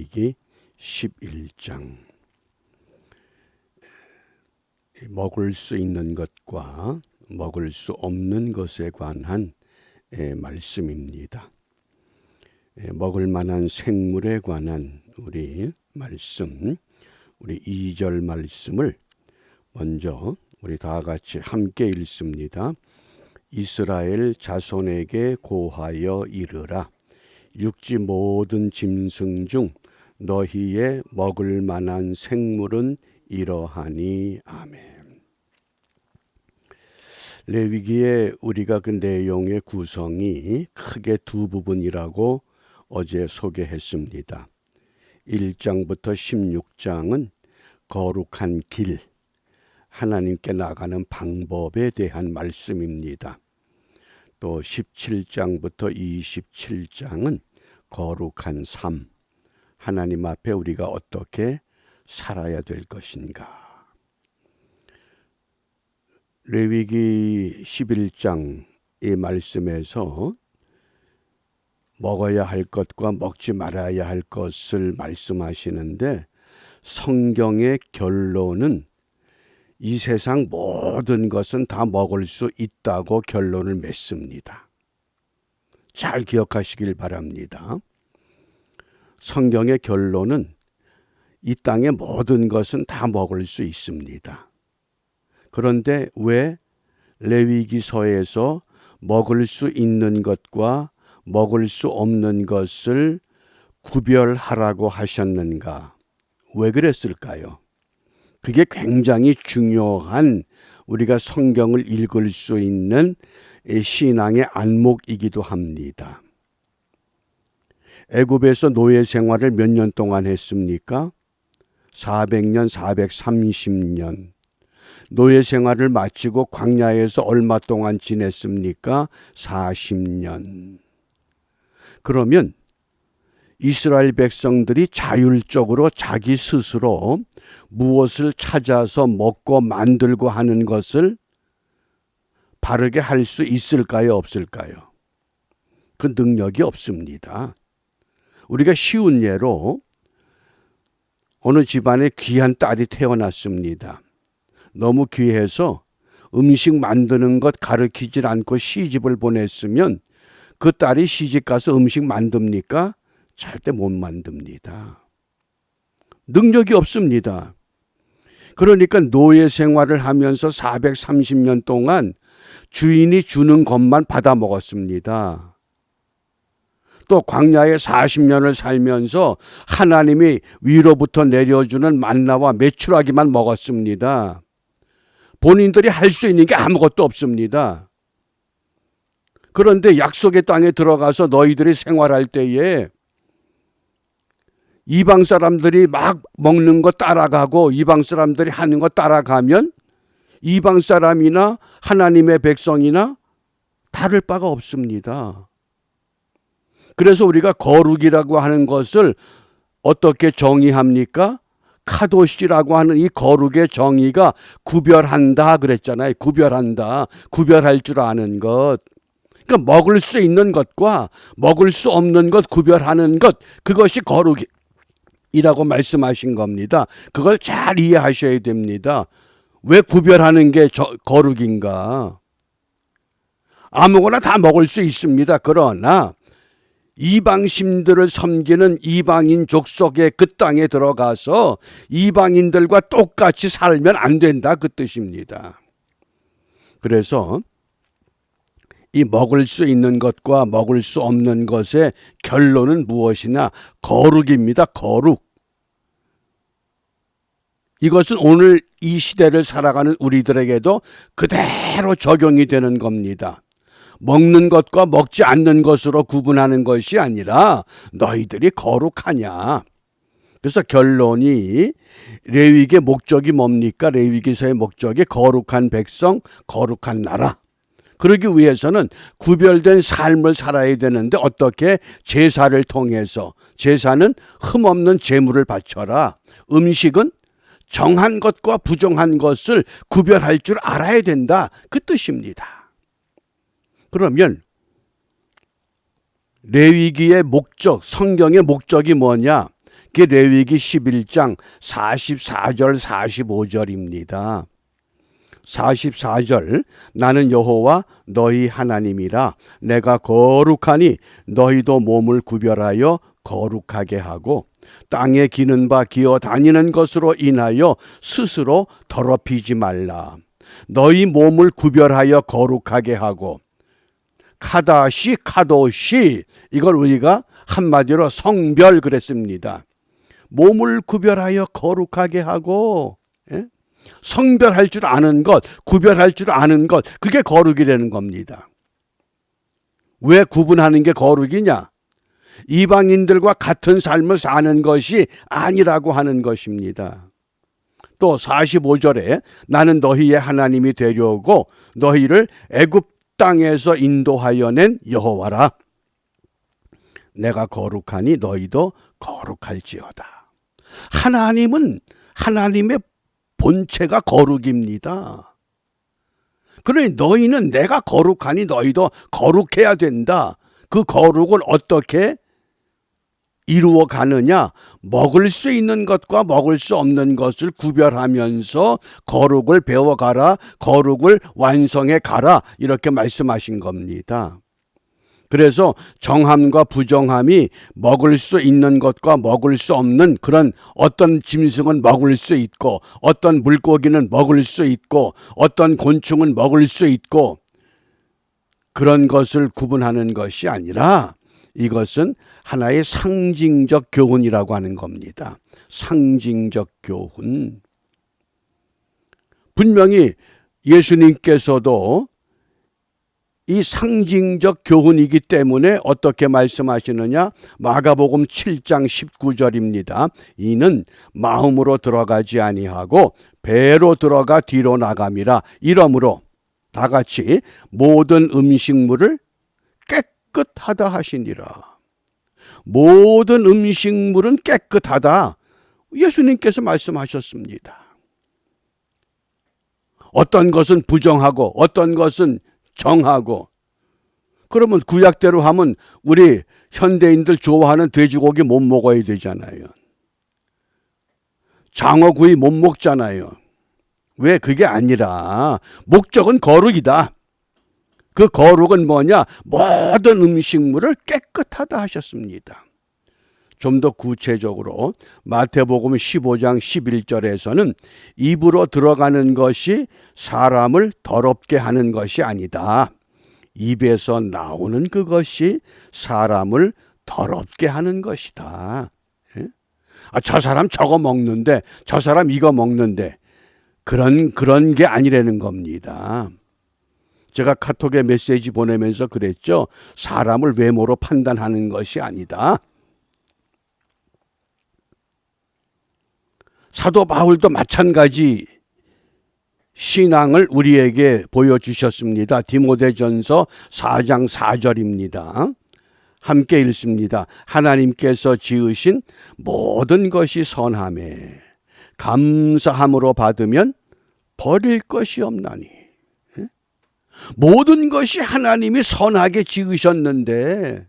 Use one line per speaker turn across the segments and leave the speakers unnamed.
레위기 11장. 먹을 수 있는 것과 먹을 수 없는 것에 관한 말씀입니다. 먹을 만한 생물에 관한 우리 말씀, 우리 2절 말씀을 먼저 우리 다 같이 함께 읽습니다. 이스라엘 자손에게 고하여 이르라. 육지 모든 짐승 중 너희의 먹을 만한 생물은 이러하니. 아멘. 레위기에 우리가 그 내용의 구성이 크게 두 부분이라고 어제 소개했습니다. 1장부터 16장은 거룩한 길, 하나님께 나가는 방법에 대한 말씀입니다. 또 17장부터 27장은 거룩한 삶, 하나님 앞에 우리가 어떻게 살아야 될 것인가. 레위기 11장의 말씀에서 먹어야 할 것과 먹지 말아야 할 것을 말씀하시는데, 성경의 결론은 이 세상 모든 것은 다 먹을 수 있다고 결론을 맺습니다. 잘 기억하시길 바랍니다. 성경의 결론은 이 땅의 모든 것은 다 먹을 수 있습니다. 그런데 왜 레위기서에서 먹을 수 있는 것과 먹을 수 없는 것을 구별하라고 하셨는가? 왜 그랬을까요? 그게 굉장히 중요한 우리가 성경을 읽을 수 있는 신앙의 안목이기도 합니다. 애굽에서 노예 생활을 몇 년 동안 했습니까? 400년, 430년. 노예 생활을 마치고 광야에서 얼마 동안 지냈습니까? 40년. 그러면 이스라엘 백성들이 자율적으로 자기 스스로 무엇을 찾아서 먹고 만들고 하는 것을 바르게 할 수 있을까요? 없을까요? 그 능력이 없습니다. 우리가 쉬운 예로 어느 집안에 귀한 딸이 태어났습니다. 너무 귀해서 음식 만드는 것 가르치질 않고 시집을 보냈으면 그 딸이 시집 가서 음식 만듭니까? 절대 못 만듭니다. 능력이 없습니다. 그러니까 노예 생활을 하면서 430년 동안 주인이 주는 것만 받아 먹었습니다. 또 광야에 40년을 살면서 하나님이 위로부터 내려주는 만나와 메추라기만 먹었습니다. 본인들이 할 수 있는 게 아무것도 없습니다. 그런데 약속의 땅에 들어가서 너희들이 생활할 때에 이방 사람들이 막 먹는 거 따라가고 이방 사람들이 하는 거 따라가면 이방 사람이나 하나님의 백성이나 다를 바가 없습니다. 그래서 우리가 거룩이라고 하는 것을 어떻게 정의합니까? 카도시라고 하는 이 거룩의 정의가 구별한다 그랬잖아요. 구별한다. 구별할 줄 아는 것. 그러니까 먹을 수 있는 것과 먹을 수 없는 것 구별하는 것, 그것이 거룩이라고 말씀하신 겁니다. 그걸 잘 이해하셔야 됩니다. 왜 구별하는 게 거룩인가? 아무거나 다 먹을 수 있습니다. 그러나 이방신들을 섬기는 이방인 족속의 그 땅에 들어가서 이방인들과 똑같이 살면 안 된다, 그 뜻입니다. 그래서 이 먹을 수 있는 것과 먹을 수 없는 것의 결론은 무엇이냐? 거룩입니다. 거룩. 이것은 오늘 이 시대를 살아가는 우리들에게도 그대로 적용이 되는 겁니다. 먹는 것과 먹지 않는 것으로 구분하는 것이 아니라 너희들이 거룩하냐. 그래서 결론이 레위기의 목적이 뭡니까? 레위기서의 목적이 거룩한 백성, 거룩한 나라. 그러기 위해서는 구별된 삶을 살아야 되는데 어떻게? 제사를 통해서. 제사는 흠없는 제물을 바쳐라. 음식은 정한 것과 부정한 것을 구별할 줄 알아야 된다. 그 뜻입니다. 그러면 레위기의 목적, 성경의 목적이 뭐냐? 그게 레위기 11장 44절 45절입니다. 44절 나는 여호와 너희 하나님이라 내가 거룩하니 너희도 몸을 구별하여 거룩하게 하고 땅에 기는 바 기어 다니는 것으로 인하여 스스로 더럽히지 말라. 너희 몸을 구별하여 거룩하게 하고 카다시 카도시 이걸 우리가 한마디로 성별 그랬습니다. 몸을 구별하여 거룩하게 하고 성별할 줄 아는 것, 구별할 줄 아는 것, 그게 거룩이라는 겁니다. 왜 구분하는 게 거룩이냐? 이방인들과 같은 삶을 사는 것이 아니라고 하는 것입니다. 또 45절에 나는 너희의 하나님이 되려고 너희를 애굽 땅에서 인도하여 낸 여호와라. 내가 거룩하니 너희도 거룩할지어다. 하나님은 하나님의 본체가 거룩입니다. 그러니 너희는 내가 거룩하니 너희도 거룩해야 된다. 그 거룩을 어떻게 이루어 가느냐? 먹을 수 있는 것과 먹을 수 없는 것을 구별하면서 거룩을 배워가라, 거룩을 완성해 가라, 이렇게 말씀하신 겁니다. 그래서 정함과 부정함이 먹을 수 있는 것과 먹을 수 없는 그런 어떤 짐승은 먹을 수 있고 어떤 물고기는 먹을 수 있고 어떤 곤충은 먹을 수 있고 그런 것을 구분하는 것이 아니라 이것은 하나의 상징적 교훈이라고 하는 겁니다. 상징적 교훈. 분명히 예수님께서도 이 상징적 교훈이기 때문에 어떻게 말씀하시느냐? 마가복음 7장 19절입니다. 이는 마음으로 들어가지 아니하고 배로 들어가 뒤로 나감이라. 이러므로 다 같이 모든 음식물을 깨끗하다 하시니라. 모든 음식물은 깨끗하다. 예수님께서 말씀하셨습니다. 어떤 것은 부정하고 어떤 것은 정하고. 그러면 구약대로 하면 우리 현대인들 좋아하는 돼지고기 못 먹어야 되잖아요. 장어구이 못 먹잖아요. 왜? 그게 아니라 목적은 거룩이다. 그 거룩은 뭐냐? 모든 음식물을 깨끗하다 하셨습니다. 좀 더 구체적으로 마태복음 15장 11절에서는 입으로 들어가는 것이 사람을 더럽게 하는 것이 아니다. 입에서 나오는 그것이 사람을 더럽게 하는 것이다. 저 사람 저거 먹는데 저 사람 이거 먹는데 그런 게 아니라는 겁니다. 제가 카톡에 메시지 보내면서 그랬죠. 사람을 외모로 판단하는 것이 아니다. 사도 바울도 마찬가지 신앙을 우리에게 보여주셨습니다. 디모데전서 4장 4절입니다. 함께 읽습니다. 하나님께서 지으신 모든 것이 선하매 감사함으로 받으면 버릴 것이 없나니. 모든 것이 하나님이 선하게 지으셨는데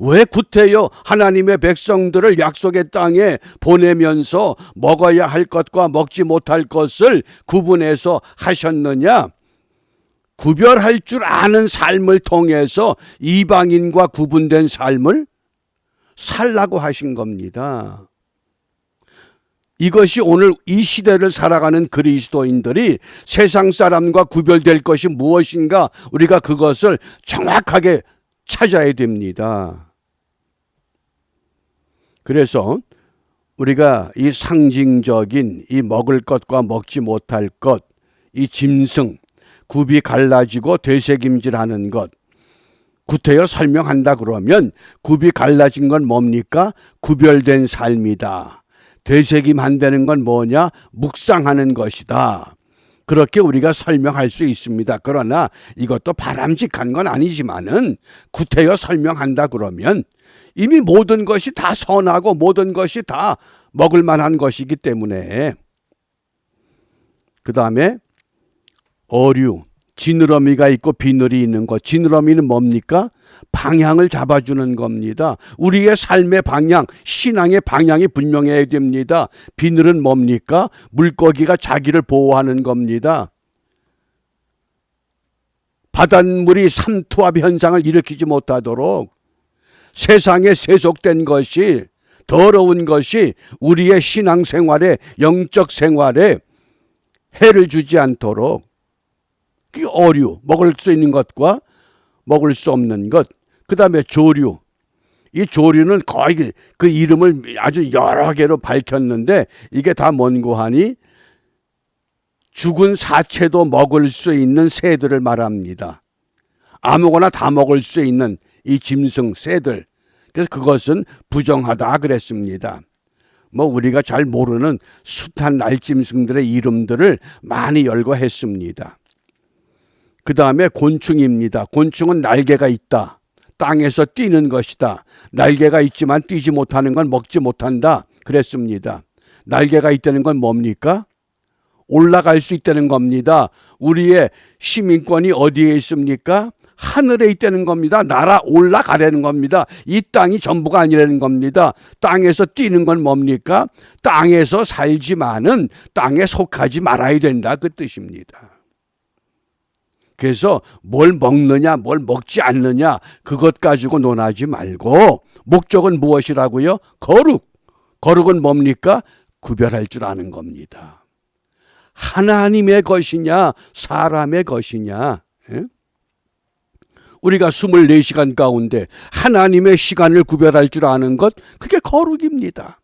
왜 구태여 하나님의 백성들을 약속의 땅에 보내면서 먹어야 할 것과 먹지 못할 것을 구분해서 하셨느냐? 구별할 줄 아는 삶을 통해서 이방인과 구분된 삶을 살라고 하신 겁니다. 이것이 오늘 이 시대를 살아가는 그리스도인들이 세상 사람과 구별될 것이 무엇인가 우리가 그것을 정확하게 찾아야 됩니다. 그래서 우리가 이 상징적인 이 먹을 것과 먹지 못할 것, 이 짐승, 굽이 갈라지고 되새김질하는 것, 구태여 설명한다 그러면 굽이 갈라진 건 뭡니까? 구별된 삶이다. 되새김한다는 건 뭐냐? 묵상하는 것이다. 그렇게 우리가 설명할 수 있습니다. 그러나 이것도 바람직한 건 아니지만은 구태여 설명한다 그러면 이미 모든 것이 다 선하고 모든 것이 다 먹을 만한 것이기 때문에. 그 다음에 어류, 지느러미가 있고 비늘이 있는 것. 지느러미는 뭡니까? 방향을 잡아주는 겁니다. 우리의 삶의 방향, 신앙의 방향이 분명해야 됩니다. 비늘은 뭡니까? 물고기가 자기를 보호하는 겁니다. 바닷물이 삼투압 현상을 일으키지 못하도록 세상에 세속된 것이, 더러운 것이 우리의 신앙생활에, 영적 생활에 해를 주지 않도록, 어류, 먹을 수 있는 것과 먹을 수 없는 것, 그 다음에 조류. 이 조류는 거의 그 이름을 아주 여러 개로 밝혔는데 이게 다 뭔고 하니 죽은 사체도 먹을 수 있는 새들을 말합니다. 아무거나 다 먹을 수 있는 이 짐승, 새들. 그래서 그것은 부정하다 그랬습니다. 뭐 우리가 잘 모르는 숱한 날짐승들의 이름들을 많이 열거했습니다. 그 다음에 곤충입니다. 곤충은 날개가 있다. 땅에서 뛰는 것이다. 날개가 있지만 뛰지 못하는 건 먹지 못한다 그랬습니다. 날개가 있다는 건 뭡니까? 올라갈 수 있다는 겁니다. 우리의 시민권이 어디에 있습니까? 하늘에 있다는 겁니다. 날아 올라가려는 겁니다. 이 땅이 전부가 아니라는 겁니다. 땅에서 뛰는 건 뭡니까? 땅에서 살지만은 땅에 속하지 말아야 된다 그 뜻입니다. 그래서 뭘 먹느냐 뭘 먹지 않느냐 그것 가지고 논하지 말고 목적은 무엇이라고요? 거룩. 거룩은 뭡니까? 구별할 줄 아는 겁니다. 하나님의 것이냐 사람의 것이냐. 우리가 24시간 가운데 하나님의 시간을 구별할 줄 아는 것, 그게 거룩입니다.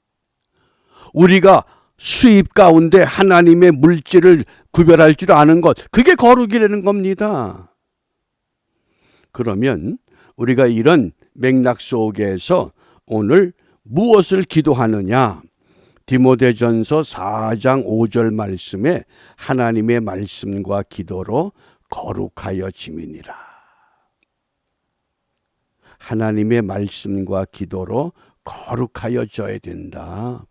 우리가 수입 가운데 하나님의 물질을 구별할 줄 아는 것, 그게 거룩이라는 겁니다. 그러면 우리가 이런 맥락 속에서 오늘 무엇을 기도하느냐? 디모데전서 4장 5절 말씀에 하나님의 말씀과 기도로 거룩하여 지미니라. 하나님의 말씀과 기도로 거룩하여져야 된다.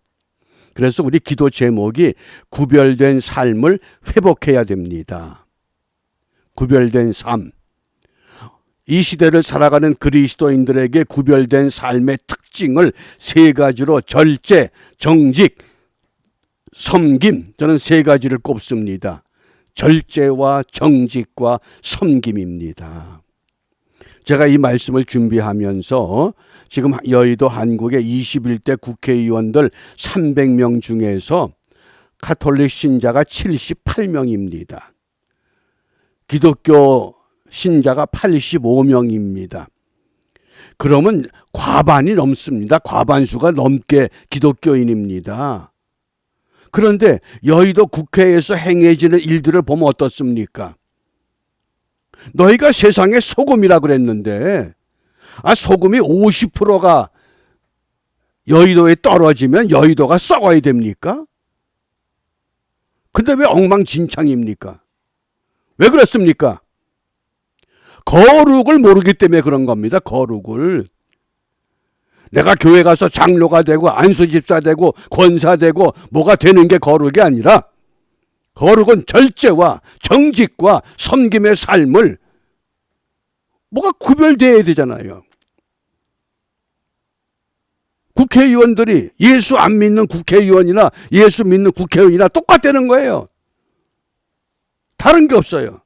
그래서 우리 기도 제목이 구별된 삶을 회복해야 됩니다. 구별된 삶. 이 시대를 살아가는 그리스도인들에게 구별된 삶의 특징을 세 가지로 절제, 정직, 섬김, 저는 세 가지를 꼽습니다. 절제와 정직과 섬김입니다. 제가 이 말씀을 준비하면서 지금 여의도 한국의 21대 국회의원들 300명 중에서 가톨릭 신자가 78명입니다. 기독교 신자가 85명입니다. 그러면 과반이 넘습니다. 과반수가 넘게 기독교인입니다. 그런데 여의도 국회에서 행해지는 일들을 보면 어떻습니까? 너희가 세상의 소금이라 그랬는데 소금이 50%가 여의도에 떨어지면 여의도가 썩어야 됩니까? 근데 왜 엉망진창입니까? 왜 그렇습니까? 거룩을 모르기 때문에 그런 겁니다. 거룩을. 내가 교회 가서 장로가 되고 안수집사 되고 권사 되고 뭐가 되는 게 거룩이 아니라 거룩은 절제와 정직과 섬김의 삶을 뭐가 구별되어야 되잖아요. 국회의원들이 예수 안 믿는 국회의원이나 예수 믿는 국회의원이나 똑같다는 거예요. 다른 게 없어요.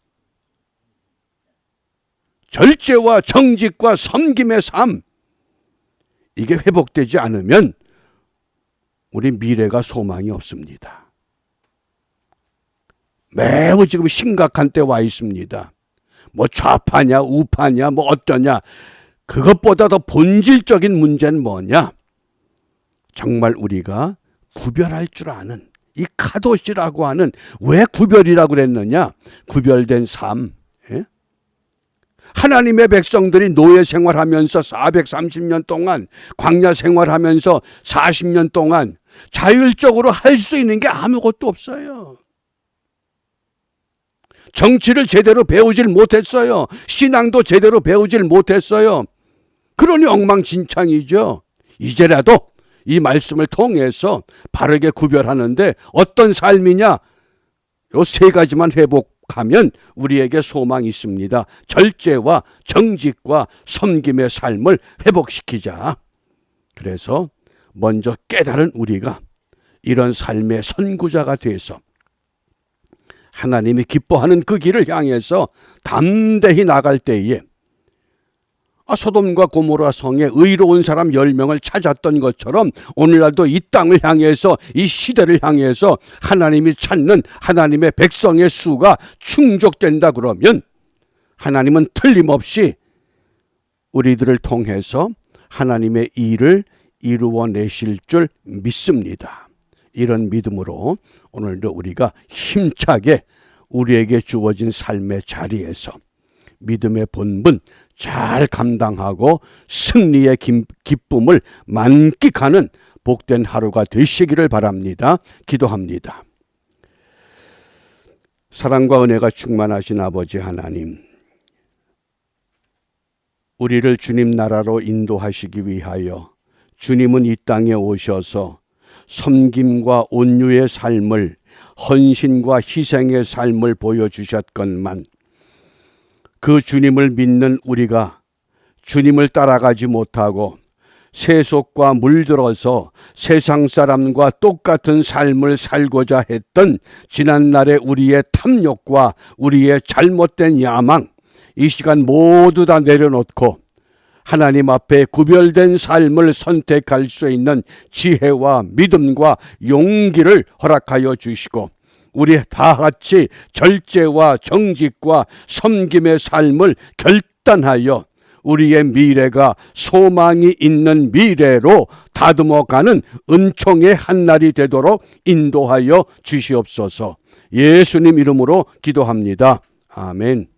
절제와 정직과 섬김의 삶, 이게 회복되지 않으면 우리 미래가 소망이 없습니다. 매우 지금 심각한 때 와 있습니다. 뭐 좌파냐 우파냐 뭐 어떠냐, 그것보다 더 본질적인 문제는 뭐냐? 정말 우리가 구별할 줄 아는 이 카도시라고 하는, 왜 구별이라고 그랬느냐? 구별된 삶. 예? 하나님의 백성들이 노예 생활하면서 430년 동안, 광야 생활하면서 40년 동안 자율적으로 할 수 있는 게 아무것도 없어요. 정치를 제대로 배우질 못했어요. 신앙도 제대로 배우질 못했어요. 그러니 엉망진창이죠. 이제라도 이 말씀을 통해서 바르게 구별하는데 어떤 삶이냐? 요 세 가지만 가면 우리에게 소망이 있습니다. 절제와 정직과 섬김의 삶을 회복시키자. 그래서 먼저 깨달은 우리가 이런 삶의 선구자가 돼서 하나님이 기뻐하는 그 길을 향해서 담대히 나갈 때에 소돔과 고모라 성에 의로운 사람 10명을 찾았던 것처럼 오늘날도 이 땅을 향해서, 이 시대를 향해서 하나님이 찾는 하나님의 백성의 수가 충족된다 그러면 하나님은 틀림없이 우리들을 통해서 하나님의 일을 이루어내실 줄 믿습니다. 이런 믿음으로 오늘도 우리가 힘차게 우리에게 주어진 삶의 자리에서 믿음의 본분 잘 감당하고 승리의 기쁨을 만끽하는 복된 하루가 되시기를 바랍니다. 기도합니다. 사랑과 은혜가 충만하신 아버지 하나님, 우리를 주님 나라로 인도하시기 위하여 주님은 이 땅에 오셔서 섬김과 온유의 삶을, 헌신과 희생의 삶을 보여주셨건만 그 주님을 믿는 우리가 주님을 따라가지 못하고 세속과 물들어서 세상 사람과 똑같은 삶을 살고자 했던 지난날의 우리의 탐욕과 우리의 잘못된 야망, 이 시간 모두 다 내려놓고 하나님 앞에 구별된 삶을 선택할 수 있는 지혜와 믿음과 용기를 허락하여 주시고 우리 다 같이 절제와 정직과 섬김의 삶을 결단하여 우리의 미래가 소망이 있는 미래로 다듬어가는 은총의 한날이 되도록 인도하여 주시옵소서. 예수님 이름으로 기도합니다. 아멘.